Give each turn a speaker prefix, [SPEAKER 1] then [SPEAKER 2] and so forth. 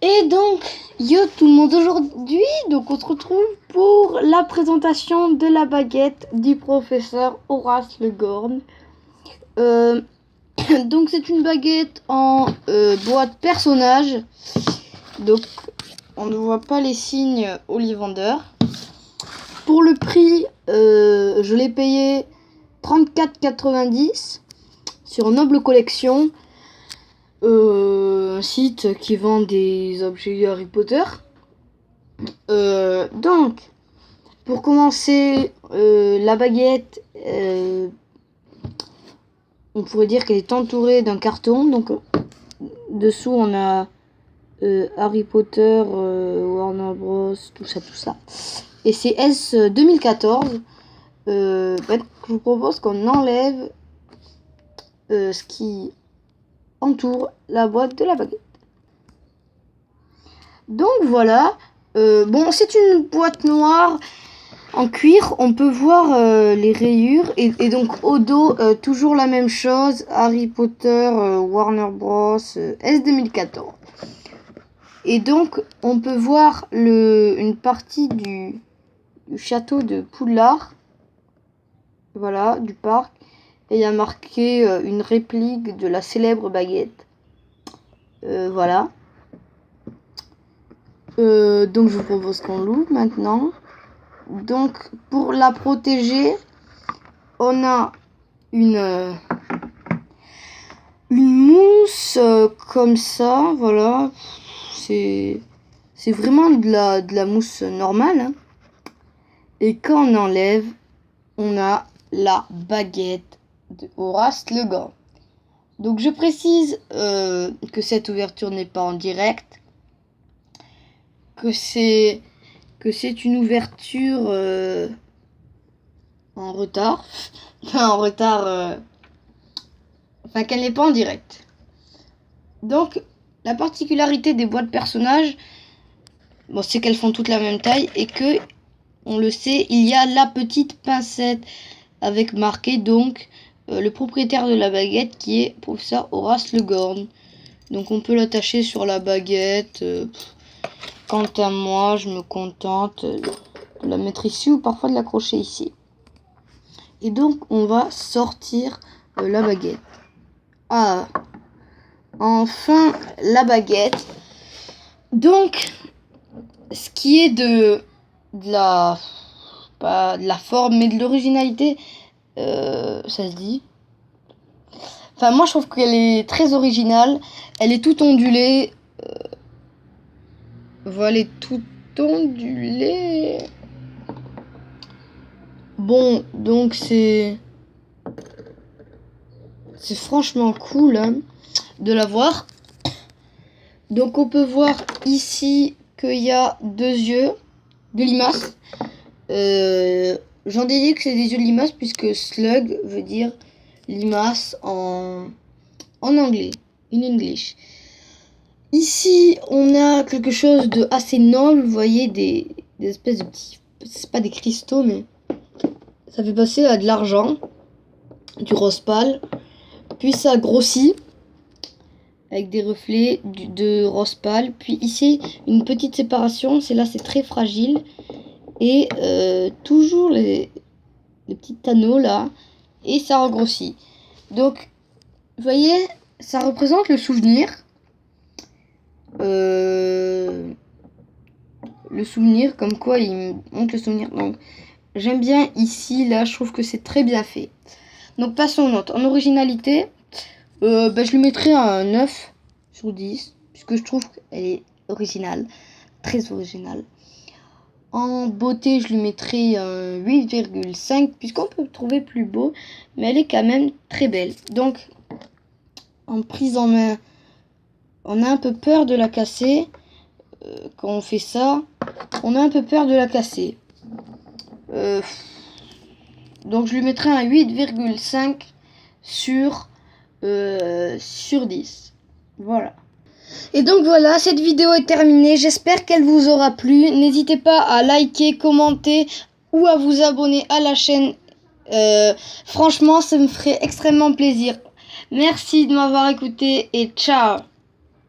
[SPEAKER 1] Et donc, yo tout le monde, aujourd'hui, donc on se retrouve pour la présentation de la baguette du professeur Horace Le Gorn. Donc c'est une baguette en boîte personnage. Donc on ne voit pas les signes olivandeur. Pour le prix, je l'ai payé 34,90 sur Noble Collection. Un site qui vend des objets Harry Potter. Donc, pour commencer, la baguette, on pourrait dire qu'elle est entourée d'un carton. Donc, dessous, on a Harry Potter, Warner Bros, tout ça. Et c'est S 2014. Je vous propose qu'on enlève ce qui entoure la boîte de la baguette. Donc voilà, bon, c'est une boîte noire en cuir. On peut voir les rayures et donc au dos toujours la même chose, Harry Potter, Warner Bros, S 2014. Et donc on peut voir une partie du château de Poudlard, voilà, du parc. Et il y a marqué une réplique de la célèbre baguette. Voilà. Donc je vous propose qu'on l'ouvre maintenant. Donc pour la protéger, on a une mousse comme ça. Voilà. C'est vraiment de la mousse normale. Hein. Et quand on enlève, on a la baguette de Horace Le Gorn. Donc je précise que cette ouverture n'est pas en direct, que c'est une ouverture en retard, enfin qu'elle n'est pas en direct. Donc la particularité des boîtes personnages, bon, c'est qu'elles font toutes la même taille et que, on le sait, il y a la petite pincette avec marqué donc le propriétaire de la baguette qui est professeur Horace Le Gorn. Donc on peut l'attacher sur la baguette. Quant à moi, je me contente de la mettre ici ou parfois de l'accrocher ici. Et donc on va sortir la baguette. Ah, enfin la baguette. Donc ce qui est pas de la forme mais de l'originalité, ça se dit. Enfin moi je trouve qu'elle est très originale. Elle est toute ondulée. Voilà, elle est toute ondulée. Bon, donc c'est franchement cool hein, de la voir. Donc on peut voir ici qu'il y a deux yeux de limace. J'en déduis que c'est des yeux de limace puisque slug veut dire limace en anglais, in English. Ici, on a quelque chose de assez noble, vous voyez, des espèces de petits, c'est pas des cristaux, mais ça fait passer à de l'argent, du rose pâle, puis ça grossit avec des reflets de rose pâle, puis ici une petite séparation, c'est très fragile, et toujours les petits anneaux là, et ça regrossit. Donc, vous voyez, ça représente le souvenir. Le souvenir, comme quoi il me montre le souvenir. Donc j'aime bien ici, là, je trouve que c'est très bien fait. Donc passons aux notes. En originalité, je lui mettrai un 9 sur 10, puisque je trouve qu'elle est originale, très originale. En beauté, je lui mettrai un 8,5, puisqu'on peut trouver plus beau, mais elle est quand même très belle. Donc en prise en main, on a un peu peur de la casser. Quand on fait ça, on a un peu peur de la casser. Donc je lui mettrai un 8,5 sur 10. Voilà. Et donc voilà, cette vidéo est terminée. J'espère qu'elle vous aura plu. N'hésitez pas à liker, commenter ou à vous abonner à la chaîne. Franchement, ça me ferait extrêmement plaisir. Merci de m'avoir écouté et ciao.